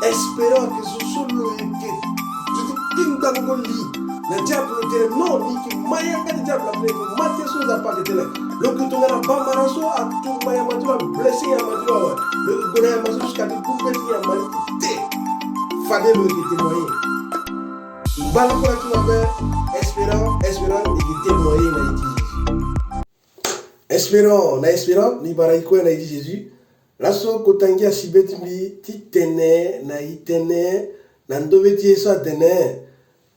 espérant que ce soit le kingdom goli na diable te non ni ki maya ka diable la play maté so za pas de tele le que ton na ba maraso a tout maya ma tu blessé ya ma tu le gona ya ma jusqu'à te couper ya ma té fallait le qui témoigner bala pour tu avais espérant et qui témoigner na dit espérant ni bara iko na dit Jésus la so kotangia sibeti mbi ti tene na itene na ndobeti so tene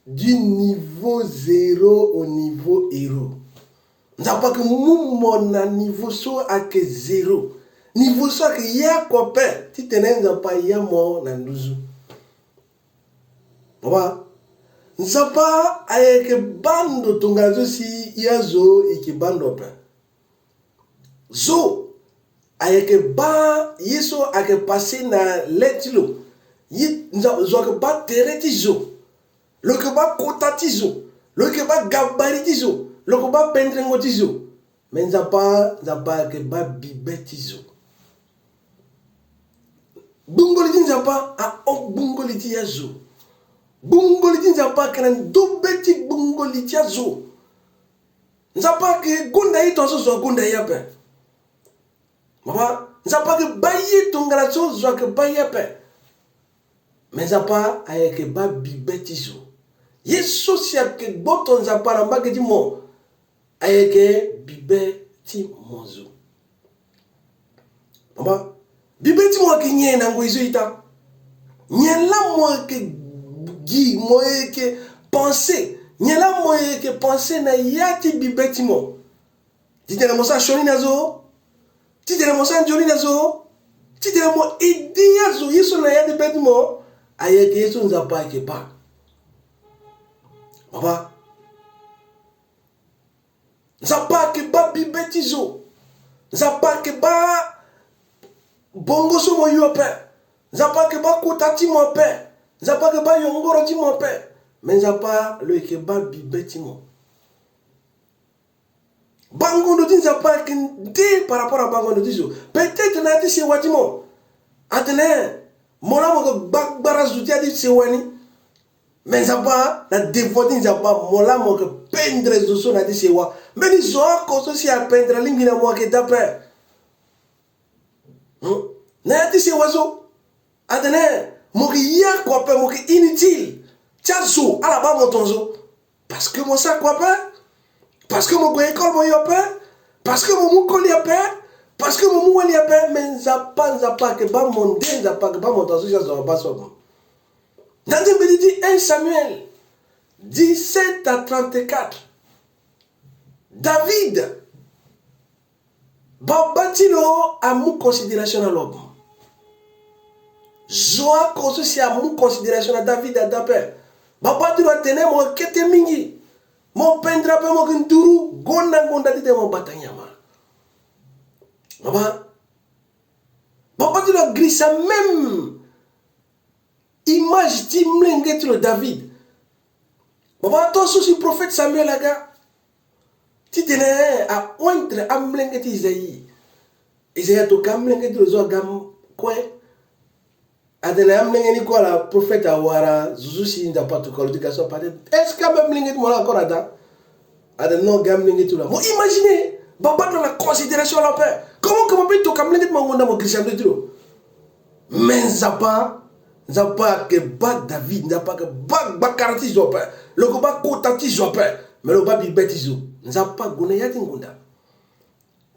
du niveau 0 au niveau héros. Nous n'avons pas que mon niveau soit à que 0. Niveau soit que y'a copain. Si tu n'as pas y'a mon nanduzu. Papa, nous n'avons pas avec bando tongazo si y'a zo et qui bando pain. Zo avec ba yeso avec passer na letilo. Nous avons pas tereti zo. Le que va kotatizo, le que va gabaritizo, le que va pendrengotizo, mais n'a pas que va bibetizo. Bungoliti n'a pas à ok bungoliti yazo. Bungoliti n'a pas que un dobeti bungoliti yazo. N'a pas que gondaï ton so gondaï yape. Maman, n'a pas que bailler ton grasso soit que bailler yape. Mais n'a pas avec que va bibetizo. Yesu sia ke boton za para mbake mo ayeke bibe ti mozo. Baba bibe ti mo ke nye na ngoizo ita. Nye la mo ke gi mo ke penser, nye la mo ke penser na yati bibe ti mo. Ti tena mo sa shoni nazo. Ti tena mo sa njoni nazo. Ti tena mo idea zo Yesu na yati bibe ti mo ayeke Yesu nza pa ke pa. Papa, nzapa ke ba bibetizo, nzapa ke ba bongo so mo yope, nzapa ke ba kotati mo pe, nzapa ke ba yongoro ti mo pe, mais nzapa le ke ba bibeti mo. Bango no di nzapa ke nde par rapport à bango no dizo, peut-être na ti se wati mo, atene, mona mo ke bagbara zuti adi se wani. Mais ça pas la dévoter ça pas mola mo que pendre zo na dit c'est wa mais ni zo ko so si a pendre lingi na mo que d'après na dit c'est wa zo adene mo que ya quoi pe mo que inutile tchazo ala ba mo tonzo parce que mo ça quoi pe parce que mo go école mo yo pe parce que mo ko li pe parce que mo li pe mais ça pas que ba mon den ça pas que ba mo tonzo ça zo ba so. Dans le dit 1 Samuel 17 à 34, David babatino a mou considération à l'homme. Joa koso si a mou considération à David à d'après. Babatino a tenu mon kete mingi. Mon pendrape mon kinduru gona gonda dite mon batanyama. Babatino a glissé même image di mlengetro David. Baba to so si prophète Samuel aga. Ti tene a entre am mlengeti Isaïe. Isaïe to kam mlengetro zo gam kwe. Adene am mlengeni ko la prophète awara zuzu si nda patu ko di gaso pate. Est-ce que même mlengeti mo la encore ada? Adene no gam mlengeti la. Mo imaginez baba dans la considération la paix. Comment peut to kam mlengeti mo nda mo Christian de trop. Mais ça pas Nzapa que bak David, nzapa que bak bakarati zope, le ko bak kotati zope, mais le bak bibeti zo. Nzapa gona yati ngunda.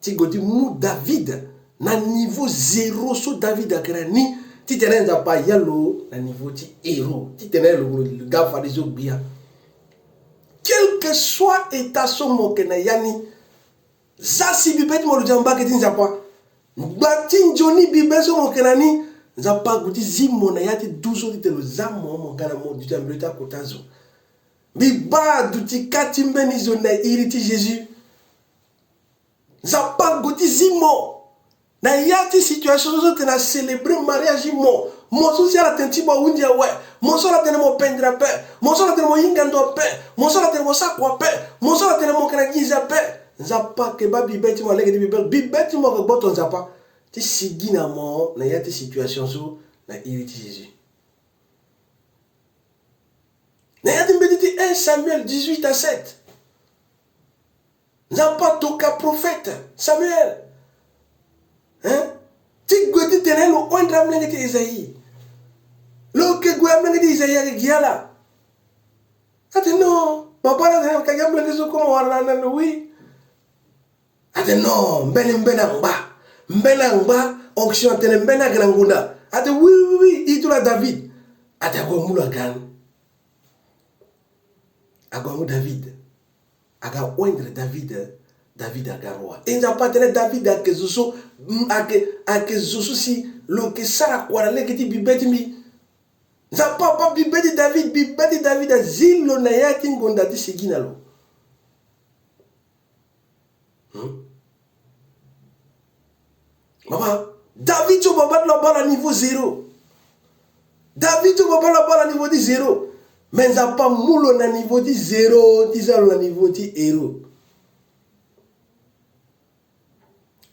Ti godi mou David na niveau 0 so David akrani, ti tene nzapa yalo na niveau ti héros, ti tene le gars farizo bien. Quel que soit état son mo ke na yani, za si bibeti mo jamba ke ti nzapa. Ngati njoni bibeti so mo kenani. Nzapa guti zimo na yati 12 dit le zamo mo kana mo du tambreta kotazo. Biba duti katimbe ni zona iriti Jésus. Nzapa guti zimo na yati situation zo te na célébrer mariage mo. Mo so si ala tenti bo wundi we. Mo so la tene mo pendra pe. Mo so la tene mo ingando pe. Mo so la tene mo sakwa pe. Mo so la tene mo kana giza pe. Nzapa ke ba bibeti mo lege di bibeti mo ko boto nzapa. Ti sigi na mo na yati situation so na iriti Jésus. 1 Samuel 18 à 7. N'a pas toka prophète Samuel. Hein? Tu godi tenel o ondra mlengeti Isaïe. Lo ke gwa mlengeti Isaïe ke giala. Ate non, papa na tenel kagam mlengeti so como warna na oui. Ate non, mbena ngba onction tenel mbena grangunda. Ate oui, itula David. Ate ko mula gan. Agwa David. Aga oindre David aga roi. Et n'a pas tenu David à que Zoso si le que ça quoi le que ti bibeti mi. N'a pas bibeti David a zilo na yati ngonda ti siginalo. Maman, David tu vas battre la balle à niveau 0. David tu vas battre la balle à niveau 0. Mais n'a pas moulon na niveau 0, tisalo na niveau 0.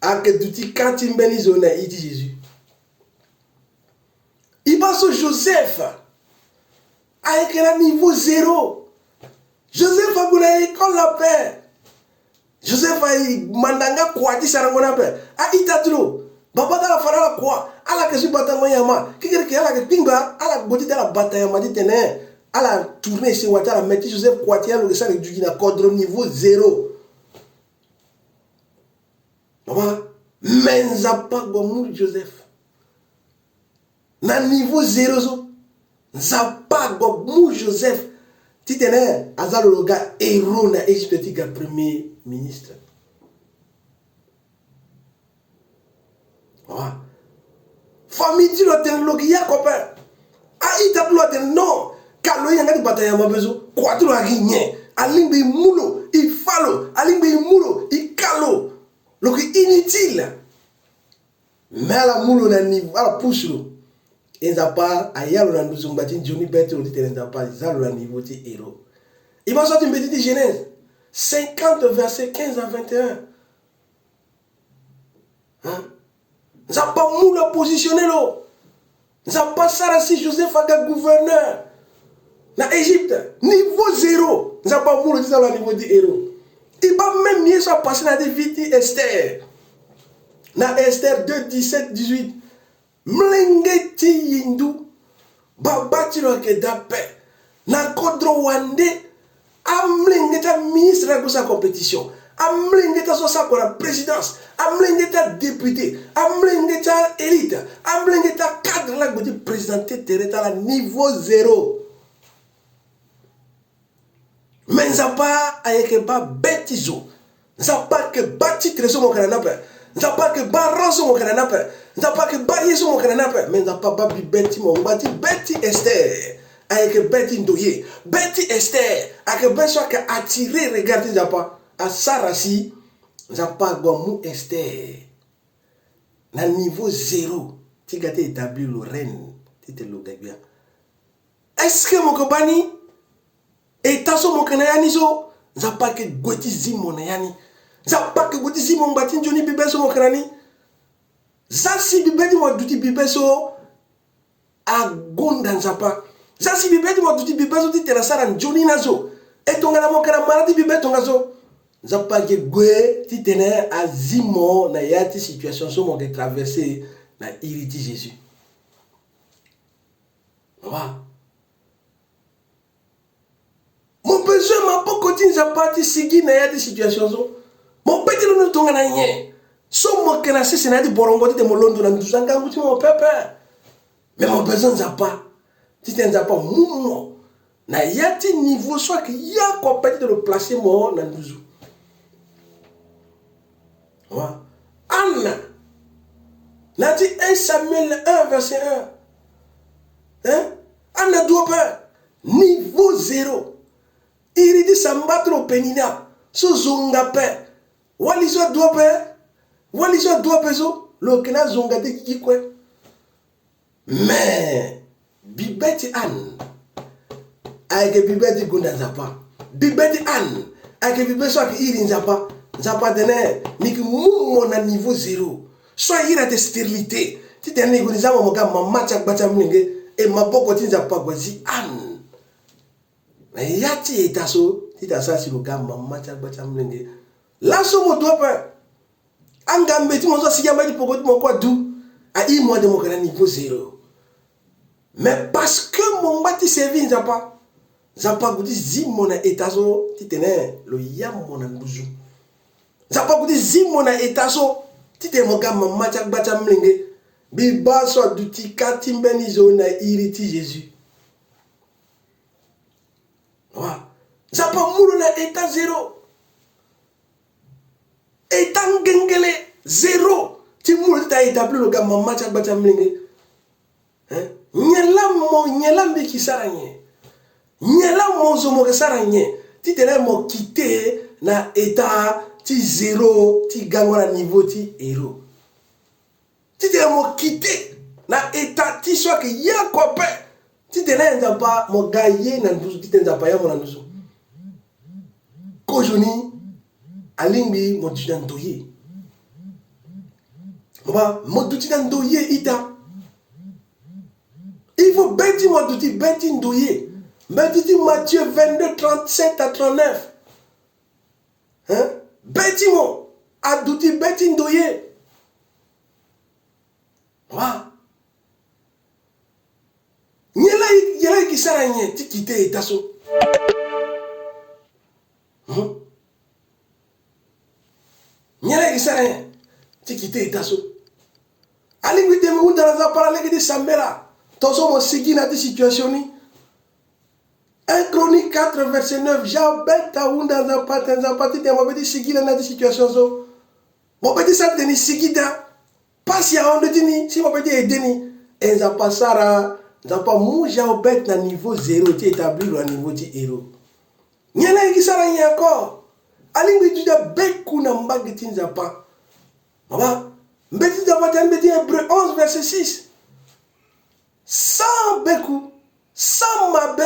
Ake duti kanti mbeni zona iti Jésus. Il passe au Joseph. Avec un niveau 0. Joseph a guna école la paix. Joseph a mandanga kwa ti sarangona paix. A itatro. Baba da la fara la kwa. Ala ke su batango yama. Kikere ke ala ke pingba. Ala boti da la bataille ma dit tene. Ala tourner se wata la metti Joseph kwa ti alo ke sa du na cordre niveau 0. Maman, menza pas gomu Joseph. Na niveau 0 zo. Nzapa gomu Joseph. Ti tene azalo loga héros na Égypte ti ga premier ministre. Maman, famille ti lo ten logi ya copain. A ita lo ten non. Kalo yanga di bataya mabezo. Kwa tu lo aginye. Alimbe mulo, i falo, alimbe mulo, i kalo. Donc inutile. Mais à la moule on a niveau, à la pousse l'eau. Et ça part, ailleurs on a nous sommes Johnny Better, on dit qu'il n'a pas, ça on a niveau de héros. Il va sortir une petite Genèse 50 verset 15 à 21. Hein? Ça pas moule à positionner l'eau. Ça pas ça si Joseph a gouverneur. Dans Égypte, niveau 0. Ça pas moule ça au niveau du héros. Il va même mieux ça passer dans des vies Esther. Dans Esther 2, 17, 18. Mlengeti yindu. Babati lo ke dape. Na kodro wande. Amlengeta ministre à sa compétition. Amlengeta so sa pour la présidence. Amlengeta député. Amlengeta élite. Amlengeta cadre là que présidenter tereta la niveau 0. Mais nzapa ayeke ba betizo. Nzapa ke bati treso mo kana nape. Nzapa ke ba roso mo kana nape. Nzapa ke ba yeso mo kana nape. Mais nzapa ba bi beti mo bati beti Esther. Ayeke beti ndoye. Beti Esther. Ayeke beso ke attirer regarder nzapa. A sarasi. Nzapa gwa mu Esther. Na niveau 0. Ti gate établir le reine. Ti te lo gabia. Est-ce que mon kobani et taso mo kanayani so zapa ke goti zimo na yani zapa ke goti zimo mbati njoni bibeso mo kanani zasi bibedi mo duti bibeso agonda nzapa zasi bibedi mo duti bibeso ti terasara njoni nazo etonga na mo kana marati bibeto ngazo zapa ke gwe ti tene azimo na yati situation so mo ke traverser na iriti Jésus. Wow. Mon besoin m'a pas continué à partir sigi na des situations. Mon petit nous tonga na rien. So mo kana si na di borongo di mo londo na nduzanga nguti mo pepe. Mais mon besoin n'a pas. Si tu n'as pas mon na yati niveau soit que ya ko petit de le placer mo na nduzu. Wa Anna. Na dit 1 Samuel 1 verset 1. Hein? Anna doit pas niveau 0. Il dit sambatro penina so zonga pe wali so do pe so lo kena zonga de kikwe mais bibeti an avec bibeti gunda zapa bibeti an avec bibeti so ki iri zapa dene niki mumo na niveau 0 so ira de stérilité ti tene guniza mo ga mamacha gbacha mninge e maboko ti zapa gwazi an Mais yati etaso, ti ta sa si le gars maman cha ba cha mlenge. La so mo doit pas. Anga meti mo so si yamba di poko mo kwa du. A I mois de mon grand niveau 0. Mais parce que mon bati servi nzapa. Nzapa gudi zi mona etaso ti tene lo yam mona nduzu. Nzapa gudi zi mona etaso ti te mo gars maman cha ba cha mlenge. Bi ba so duti katimbeni zo na iriti Jésus. Zapa mulu na état 0. État ngengele 0. Ti mulu ta établi le gars maman cha bacha mlinge. Hein? Nyela mbi ki saranye. Nyela mo zo mo saranye. Ti tele mo quitter na état ti 0, ti gangona niveau ti 0. Ti tele mo quitter na état ti so ke ya copain. Ti tele nzapa mo gaye na nduzu ti nzapa ya mo na nduzu. Kojoni alimbi mo tudandoye. Mo tudandoye ita. Il faut bêti mo tuti bêti ndoye. Bêti Matthieu 22 37 à 39. Hein? Bêti mo aduti bêti ndoye. Nyela ki saranye ti kite itaso. Nyela ki saranye ti kite itaso. Ali ngite mi unda za parale di sambela. Toso mo sigi na ti situation ni. 1 Chronique 4 verset 9. Jabeta unda za pati te mo bedi sigi na ti situation so. Mo bedi sa teni sigi da. Pasi ya onde tini si mo bedi edeni. Enza pasara za pa muja obet na niveau 0 ti établi le niveau ti 0. Nyela ki saranye encore. Alingi juda beku na mbagi nzapa. Baba, mbeti nzapa ta mbeti Hébreu 11 verset 6. Sans beku, sans mabe,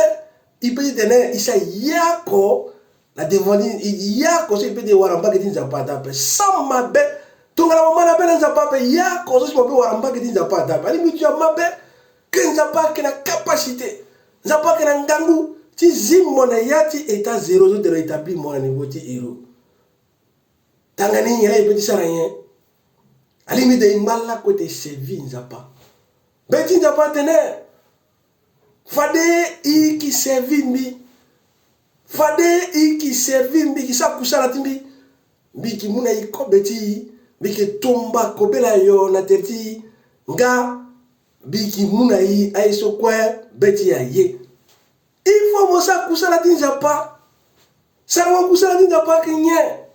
il peut dire isa yako la devoni yako so il peut dire waramba geti nzapa ta pe sans mabe. Tongala mama na bela nzapa pe yako so mo be waramba geti nzapa ta pe. Alingi juda mabe que nzapa ki na capacité. Nzapa ki na ngangu. Si zimona yati état 0 de rétablir mon niveau ti 0. Tangani yela ibeti saranye. Alimi de imbala côté servi nzapa. Beti nzapa tene. Fade I ki servi mbi. Fade I ki servi mbi ki sa kusala timbi. Mbi ki muna I ko beti. Mbi ki tomba kobela yo na terti. Nga mbi ki muna I aiso kwa beti ya ye. Il faut que ça couche la tinjapa. Ça va coucher la tinjapa qui n'est.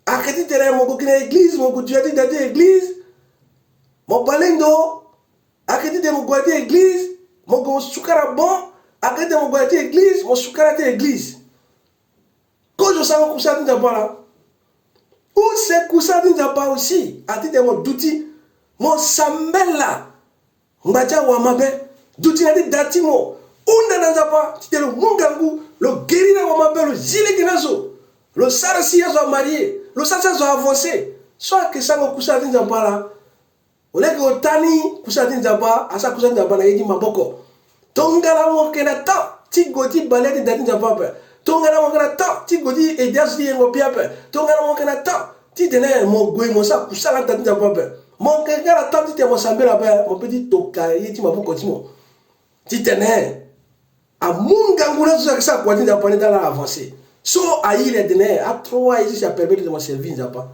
A que tu te rends mon coquin église, mon coutu a dit d'aller église. Mon palendo. A que tu te mon goûter église, mon goût soukara bon. A que tu te mon goûter église, mon soukara église. Quand je sens coucher la tinjapa là. Ou c'est coucher la tinjapa aussi. A ti te mon douti, mon sambella. Mbaja wa mabe. Douti na dit datimo. Unda nanzapa, tu te le mungangu, le guérina wa mabelo, zile kinazo, le sarasi yazo marié, le sarasi yazo avancé. Soit que ça me couche à tinzapa là. Ole que otani couche à tinzapa, asa couche à tinzapa na yedi maboko. Tongala mo kena ta, ti goti balé de tinzapa pe. Tongala mo kena ta, ti goti edias di yengo piape. Tongala mo kena ta, ti tene mo gwe mo sa couche à tinzapa pe. Mon kengala ta ti te mo sambela pe, mon petit toka yedi maboko timo. Ti tene a munga nguna tout ça quoi dit d'apprendre dans l'avancée so a il est donné à 3 ici ça permet de me servir nzapa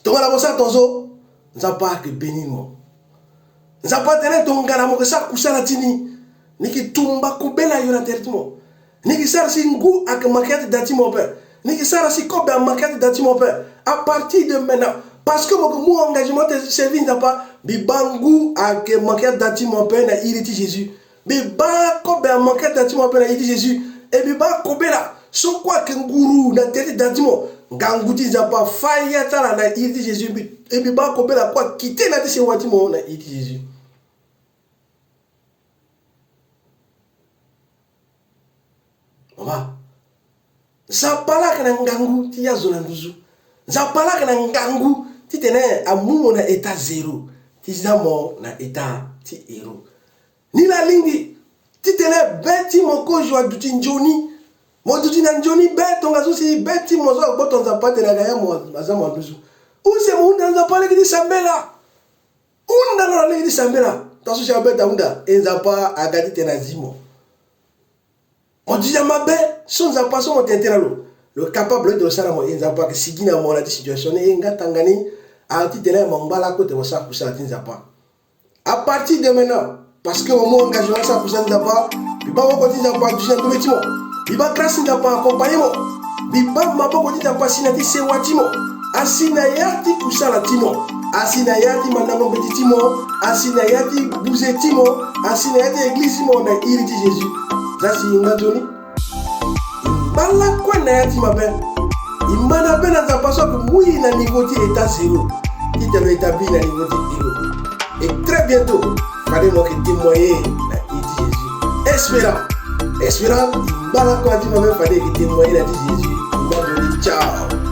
tonga la bossa tonzo nzapa que bénimo nzapa tene tonga la mo ça kusala tini niki tumba kubela yo na territoire niki sara si ngu ak maquette datimo pe niki sara si kobe a maquette datimo pe à partir de maintenant parce que mon engagement de servir nzapa bibangu ak maquette datimo pe na iriti Jésus. Biba kobe a manqué d'atimo pe na yidi Jésus et biba kobe la so quoi que nguru na tete d'atimo ganguti nzapa faya tala na yidi Jésus et biba kobe la quoi quitter na tese watimo na yidi Jésus. Mama zapala kana ngangu ti yazo na nduzu zapala kana ngangu ti tene amumo na état 0 ti zamo na état ti 0. Ni la lingi, ti te titele beti moko jwa duti njoni. Mo duti na njoni beto ngazo si beti mozo boto nzapate na gaya mo azamu anduzu. Use mo unda nzapale kidi sambela. Unda na le kidi sambela. Tasu sha beta unda enzapa agadi tena zimo. Mo dija mabe son nzapa so mo tentena lo. Le capable de le sala mo enzapa ke sigina mo la situation e ngatangani a titele mo mbala kote mo sa kusa tinzapa. À partir de maintenant, parce que au moment engagement ça pour ça d'abord, il va pas continuer à partir de métier, il va grâce d'abord accompagner moi, il va ma pas continuer à passer na c'est watimo, asina yati kusa la timo, asina yati mandango petit timo, asina yati bouzetimo, asina yati église mo na iriti Jésus, ça c'est ngatoni, bala kwa na yati mabe, imana bena za paso que mouille na niveau état zéro, qui te le établi na niveau zéro. Et très bientôt, fallait nous témoigner la Jésus. Espérant, il m'a dit, fallait témoigner la Jésus. Il m'a dit, ciao.